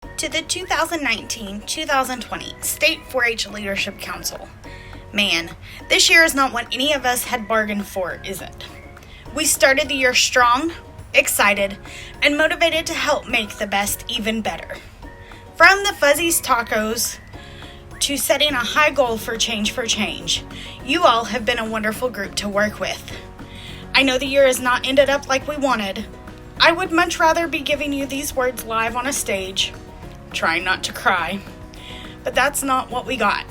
To the 2019-2020 State 4-H Leadership Council. Man, this year is not what any of us had bargained for, is it? We started the year strong, excited, and motivated to help make the best even better. From the Fuzzies Tacos to setting a high goal for change, you all have been a wonderful group to work with. I know the year has not ended up like we wanted. I would much rather be giving you these words live on a stage, trying not to cry, but that's not what we got.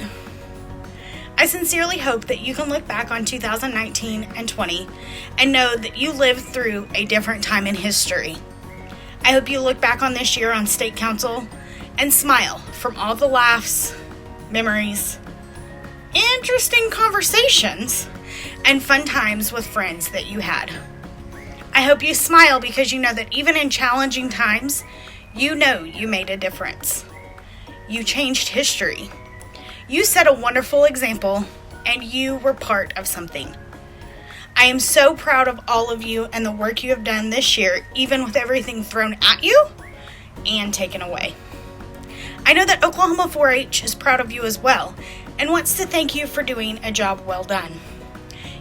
I sincerely hope that you can look back on 2019 and 20 and know that you lived through a different time in history. I hope you look back on this year on State Council and smile from all the laughs, memories, interesting conversations, and fun times with friends that you had. I hope you smile because you know that even in challenging times, you know you made a difference. You changed history. You set a wonderful example, and you were part of something. I am so proud of all of you and the work you have done this year, even with everything thrown at you and taken away. I know that Oklahoma 4-H is proud of you as well, and wants to thank you for doing a job well done.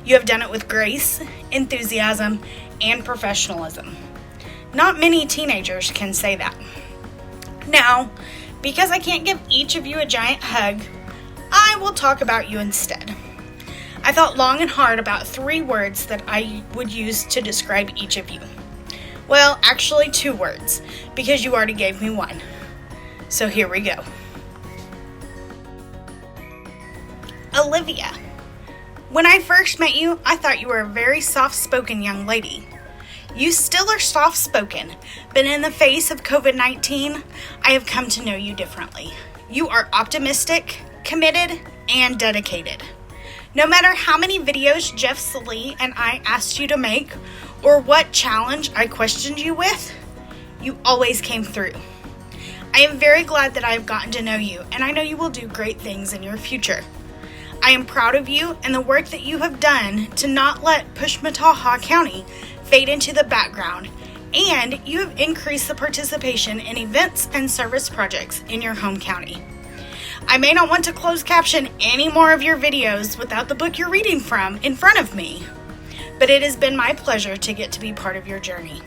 You have done it with grace, enthusiasm, and professionalism. Not many teenagers can say that. Now, because I can't give each of you a giant hug, I will talk about you instead. I thought long and hard about 3 words that I would use to describe each of you. Well, actually 2 words, because you already gave me one. So here we go. Olivia. When I first met you, I thought you were a very soft-spoken young lady. You still are soft-spoken, but in the face of COVID-19, I have come to know you differently. You are optimistic, committed, and dedicated. No matter how many videos Jeff Salee and I asked you to make, or what challenge I questioned you with, you always came through. I am very glad that I have gotten to know you, and I know you will do great things in your future. I am proud of you and the work that you have done to not let Pushmataha County fade into the background, and you have increased the participation in events and service projects in your home county. I may not want to close caption any more of your videos without the book you're reading from in front of me, but it has been my pleasure to get to be part of your journey.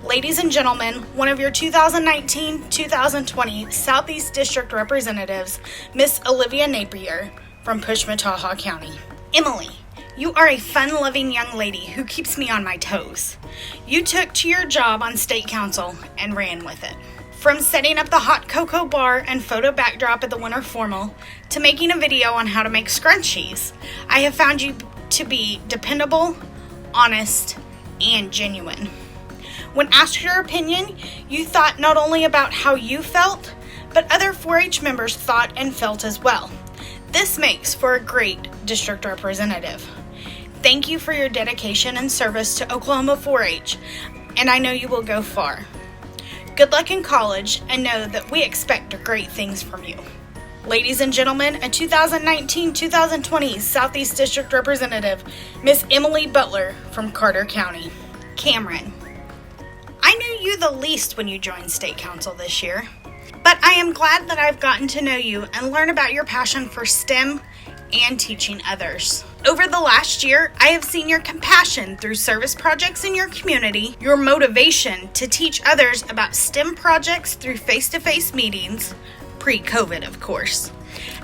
Ladies and gentlemen, one of your 2019-2020 Southeast District Representatives, Miss Olivia Napier from Pushmataha County. Emily, you are a fun-loving young lady who keeps me on my toes. You took to your job on State Council and ran with it. From setting up the hot cocoa bar and photo backdrop at the winter formal to making a video on how to make scrunchies, I have found you to be dependable, honest, and genuine. When asked your opinion, you thought not only about how you felt, but other 4-H members thought and felt as well. This makes for a great district representative. Thank you for your dedication and service to Oklahoma 4-H, and I know you will go far. Good luck in college, and know that we expect great things from you. Ladies and gentlemen, a 2019-2020 Southeast District Representative, Miss Emily Butler from Carter County. KAMRYN. I knew you the least when you joined State Council this year, but I am glad that I've gotten to know you and learn about your passion for STEM and teaching others. Over the last year, I have seen your compassion through service projects in your community, your motivation to teach others about STEM projects through face-to-face meetings, pre-COVID of course,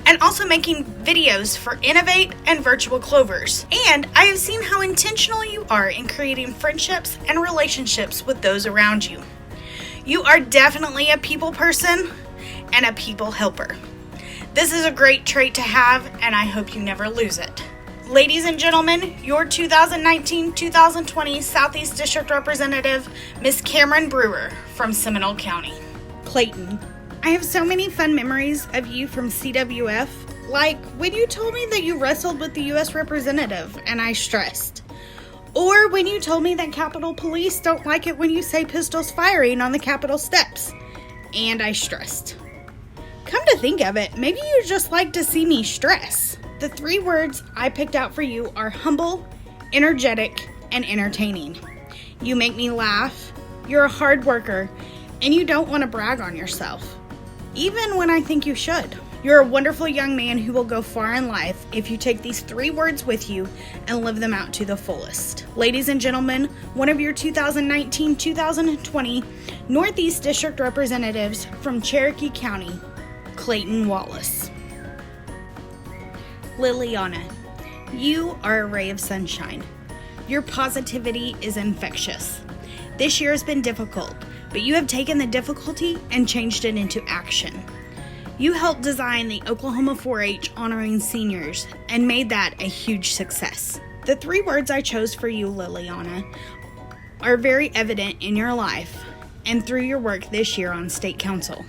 and also making videos for Innovate and Virtual Clovers. And I have seen how intentional you are in creating friendships and relationships with those around you. You are definitely a people person and a people helper. This is a great trait to have, and I hope you never lose it. Ladies and gentlemen, your 2019-2020 Southeast District Representative, Miss KAMRYN BREWER from Seminole County. Clayton. I have so many fun memories of you from CWF, like when you told me that you wrestled with the U.S. representative and I stressed. Or when you told me that Capitol Police don't like it when you say pistols firing on the Capitol steps, and I stressed. Come to think of it, maybe you just like to see me stress. The 3 words I picked out for you are humble, energetic, and entertaining. You make me laugh, you're a hard worker, and you don't want to brag on yourself, even when I think you should. You're a wonderful young man who will go far in life if you take these 3 words with you and live them out to the fullest. Ladies and gentlemen, one of your 2019-2020 Northeast District Representatives from Cherokee County, Clayton Wallace. LILYANA, you are a ray of sunshine. Your positivity is infectious. This year has been difficult, but you have taken the difficulty and changed it into action. You helped design the Oklahoma 4-H honoring seniors and made that a huge success. The 3 words I chose for you, LILYANA, are very evident in your life and through your work this year on State Council.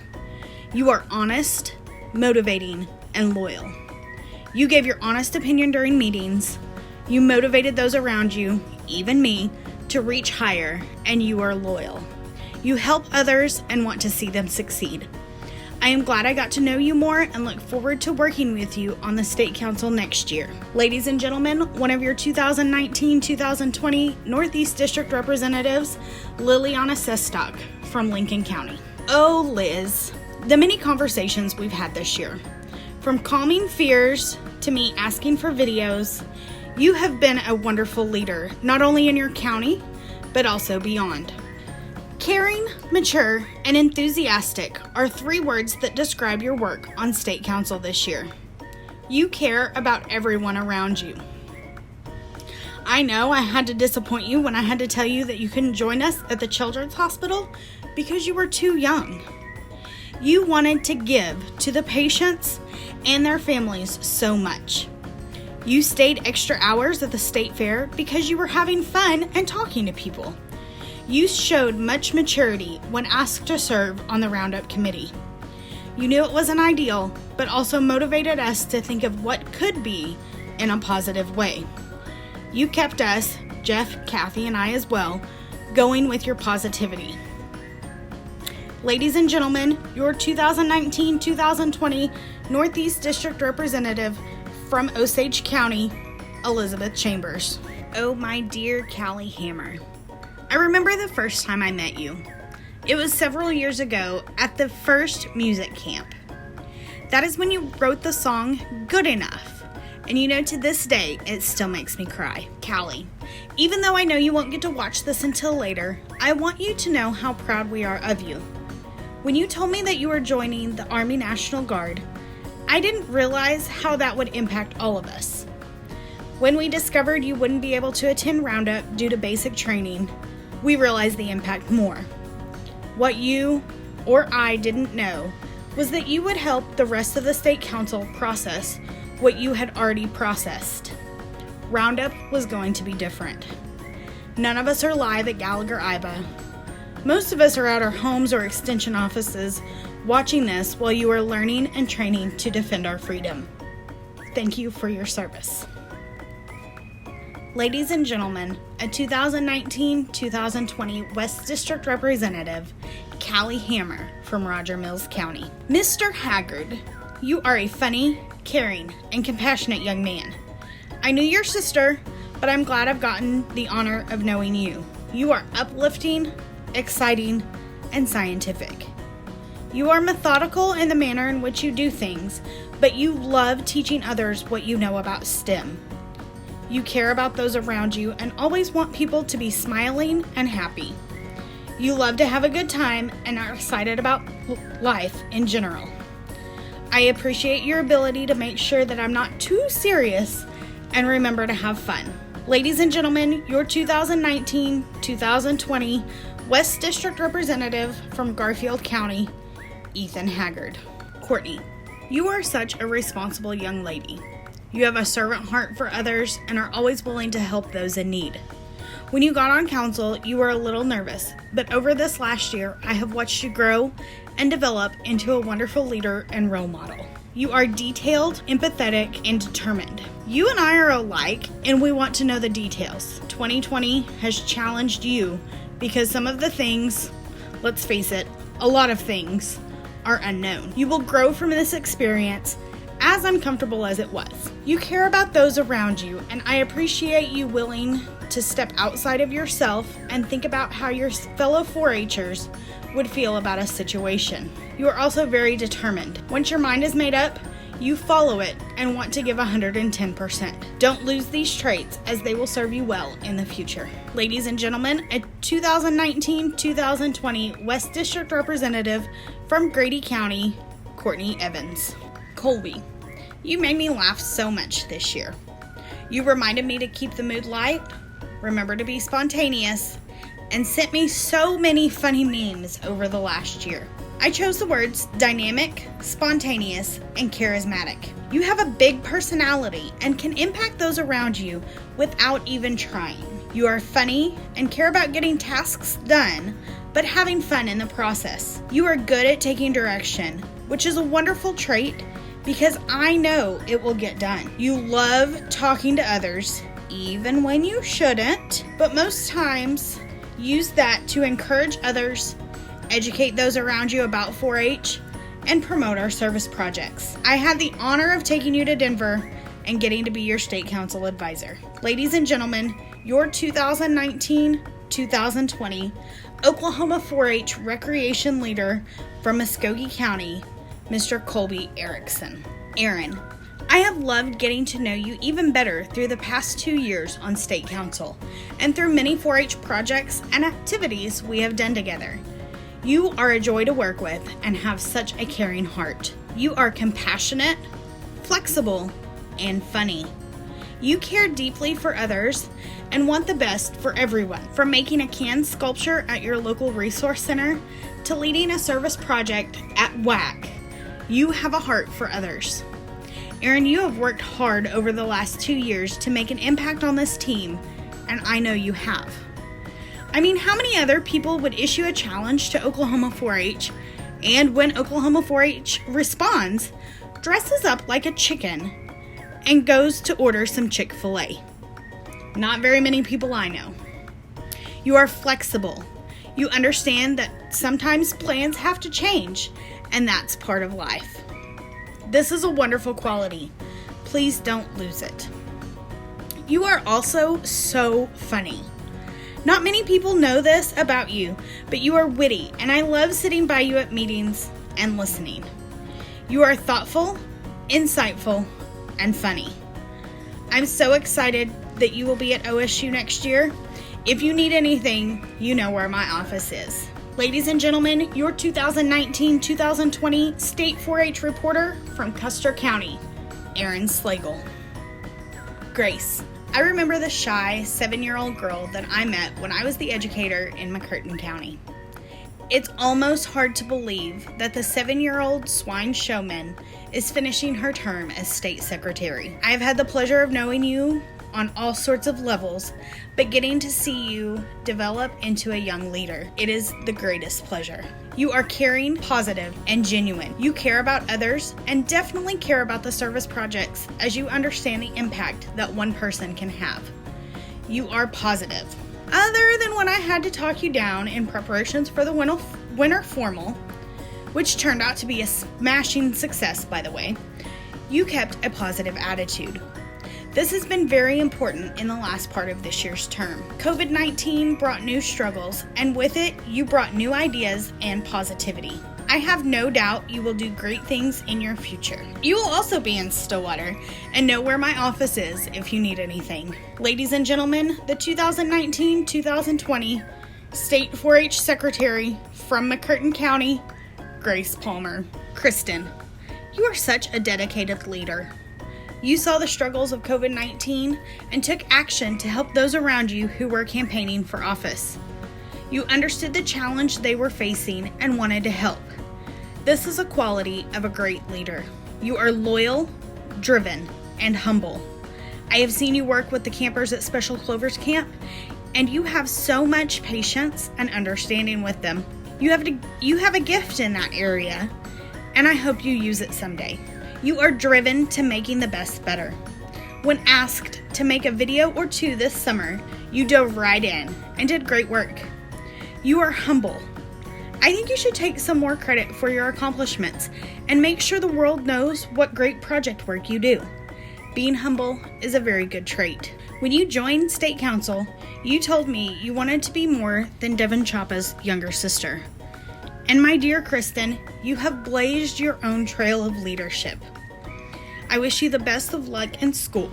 You are honest, motivating, and loyal. You gave your honest opinion during meetings. You motivated those around you, even me, to reach higher, and you are loyal. You help others and want to see them succeed. I am glad I got to know you more and look forward to working with you on the State Council next year. Ladies and gentlemen, one of your 2019-2020 Northeast District Representatives, LILYANA SESTAK from Lincoln County. Oh, Liz, the many conversations we've had this year. From calming fears to me asking for videos, you have been a wonderful leader, not only in your county, but also beyond. Caring, mature, and enthusiastic are 3 words that describe your work on State Council this year. You care about everyone around you. I know I had to disappoint you when I had to tell you that you couldn't join us at the Children's Hospital because you were too young. You wanted to give to the patients and their families so much. You stayed extra hours at the state fair because you were having fun and talking to people. You showed much maturity when asked to serve on the Roundup Committee. You knew it wasn't ideal, but also motivated us to think of what could be in a positive way. You kept us, Jeff, Kathy, and I as well, going with your positivity. Ladies and gentlemen, your 2019-2020 Northeast District Representative from Osage County, Elizabeth Chambers. Oh, my dear Callie Hammer. I remember the first time I met you. It was several years ago at the first music camp. That is when you wrote the song Good Enough. And you know, to this day, it still makes me cry. Callie, even though I know you won't get to watch this until later, I want you to know how proud we are of you. When you told me that you were joining the Army National Guard, I didn't realize how that would impact all of us. When we discovered you wouldn't be able to attend Roundup due to basic training, we realized the impact more. What you or I didn't know was that you would help the rest of the State Council process what you had already processed. Roundup was going to be different. None of us are live at Gallagher-Iba. Most of us are at our homes or extension offices watching this while you are learning and training to defend our freedom. Thank you for your service. Ladies and gentlemen, a 2019-2020 West District Representative, Callie Hammer from Roger Mills County. Mr. Haggard, you are a funny, caring, and compassionate young man. I knew your sister, but I'm glad I've gotten the honor of knowing you. You are uplifting, exciting, and scientific. You are methodical in the manner in which you do things, but you love teaching others what you know about STEM. You care about those around you and always want people to be smiling and happy. You love to have a good time and are excited about life in general. I appreciate your ability to make sure that I'm not too serious and remember to have fun. Ladies and gentlemen, your 2019-2020 West District Representative from Garfield County, Ethan Haggard. Courtney, you are such a responsible young lady. You have a servant heart for others and are always willing to help those in need. When you got on council, you were a little nervous, but over this last year, I have watched you grow and develop into a wonderful leader and role model. You are detailed, empathetic, and determined. You and I are alike, and we want to know the details. 2020 has challenged you because some of the things, let's face it, a lot of things, are unknown. You will grow from this experience as uncomfortable as it was. You care about those around you, and I appreciate you willing to step outside of yourself and think about how your fellow 4-H'ers would feel about a situation. You are also very determined. Once your mind is made up, you follow it and want to give 110%. Don't lose these traits, as they will serve you well in the future. Ladies and gentlemen, a 2019-2020 West District Representative from Grady County, Courtney Evans. Colby, you made me laugh so much this year. You reminded me to keep the mood light, remember to be spontaneous, and sent me so many funny memes over the last year. I chose the words dynamic, spontaneous, and charismatic. You have a big personality and can impact those around you without even trying. You are funny and care about getting tasks done, but having fun in the process. You are good at taking direction, which is a wonderful trait because I know it will get done. You love talking to others, even when you shouldn't, but most times use that to encourage others, educate those around you about 4-H, and promote our service projects. I had the honor of taking you to Denver and getting to be your state council advisor. Ladies and gentlemen, your 2019-2020 Oklahoma 4-H recreation leader from Muskogee County, Mr. Colby Erickson. Aaron, I have loved getting to know you even better through the past 2 years on state council and through many 4-H projects and activities we have done together. You are a joy to work with and have such a caring heart. You are compassionate, flexible, and funny. You care deeply for others and want the best for everyone. From making a can sculpture at your local resource center to leading a service project at WAC, you have a heart for others. Aaron, you have worked hard over the last 2 years to make an impact on this team, and I know you have. I mean, how many other people would issue a challenge to Oklahoma 4-H, and when Oklahoma 4-H responds, dresses up like a chicken and goes to order some Chick-fil-A? Not very many people I know. You are flexible. You understand that sometimes plans have to change, and that's part of life. This is a wonderful quality. Please don't lose it. You are also so funny. Not many people know this about you, but you are witty, and I love sitting by you at meetings and listening. You are thoughtful, insightful, and funny. I'm so excited that you will be at OSU next year. If you need anything, you know where my office is. Ladies and gentlemen, your 2019-2020 State 4-H reporter from Custer County, Aaron Slagle. Grace, I remember the shy 7-year-old girl that I met when I was the educator in McCurtain County. It's almost hard to believe that the 7-year-old swine showman is finishing her term as state secretary. I have had the pleasure of knowing you on all sorts of levels, but getting to see you develop into a young leader, it is the greatest pleasure. You are caring, positive, and genuine. You care about others and definitely care about the service projects as you understand the impact that one person can have. You are positive. Other than when I had to talk you down in preparations for the winter formal, which turned out to be a smashing success, by the way, you kept a positive attitude. This has been very important in the last part of this year's term. COVID-19 brought new struggles, and with it, you brought new ideas and positivity. I have no doubt you will do great things in your future. You will also be in Stillwater and know where my office is if you need anything. Ladies and gentlemen, the 2019-2020 State 4-H Secretary from McCurtain County, Grace Palmer. KRISTEN, you are such a dedicated leader. You saw the struggles of COVID-19 and took action to help those around you who were campaigning for office. You understood the challenge they were facing and wanted to help. This is a quality of a great leader. You are loyal, driven, and humble. I have seen you work with the campers at Special Clovers Camp, and you have so much patience and understanding with them. You have a gift in that area, and I hope you use it someday. You are driven to making the best better. When asked to make a video or two this summer, you dove right in and did great work. You are humble. I think you should take some more credit for your accomplishments and make sure the world knows what great project work you do. Being humble is a very good trait. When you joined State Council, you told me you wanted to be more than Devin CHAPA's younger sister. And my dear Kristen, you have blazed your own trail of leadership. I wish you the best of luck in school.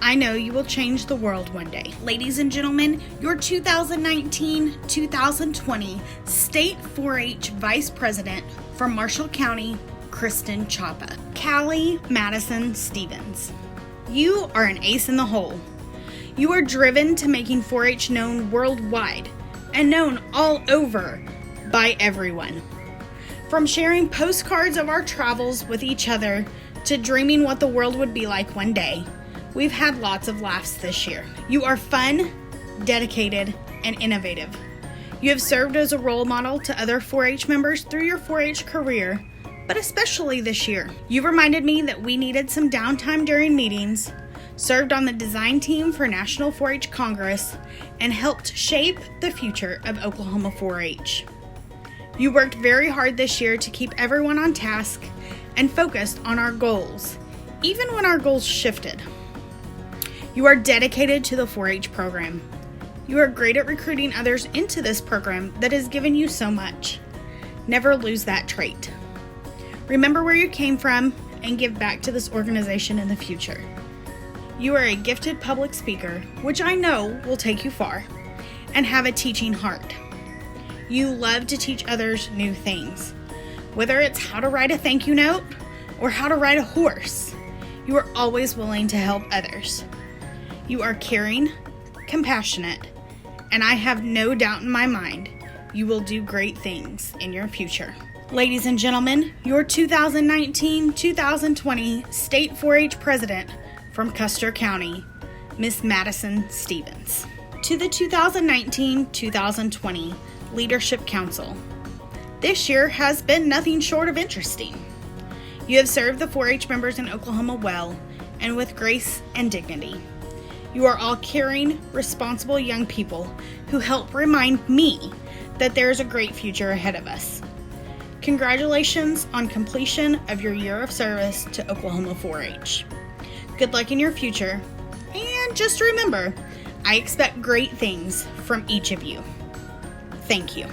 I know you will change the world one day. Ladies and gentlemen, your 2019-2020 State 4-H Vice President from Marshall County, KRISTEN CHAPA. Callie Madison Stevens. You are an ace in the hole. You are driven to making 4-H known worldwide and known all over by everyone. From sharing postcards of our travels with each other to dreaming what the world would be like one day, we've had lots of laughs this year. You are fun, dedicated, and innovative. You have served as a role model to other 4-H members through your 4-H career, but especially this year. You reminded me that we needed some downtime during meetings, served on the design team for National 4-H Congress, and helped shape the future of Oklahoma 4-H. You worked very hard this year to keep everyone on task and focused on our goals, even when our goals shifted. You are dedicated to the 4-H program. You are great at recruiting others into this program that has given you so much. Never lose that trait. Remember where you came from and give back to this organization in the future. You are a gifted public speaker, which I know will take you far, and have a teaching heart. You love to teach others new things, whether it's how to write a thank you note or how to ride a horse. You are always willing to help others. You are caring, compassionate, and I have no doubt in my mind you will do great things in your future. Ladies and gentlemen, your 2019-2020 State 4-H President from Custer County, Miss Madison Stevens. To the 2019-2020 Leadership Council. This year has been nothing short of interesting. You have served the 4-H members in Oklahoma well and with grace and dignity. You are all caring, responsible young people who help remind me that there is a great future ahead of us. Congratulations on completion of your year of service to Oklahoma 4-H. Good luck in your future, and just remember, I expect great things from each of you. Thank you.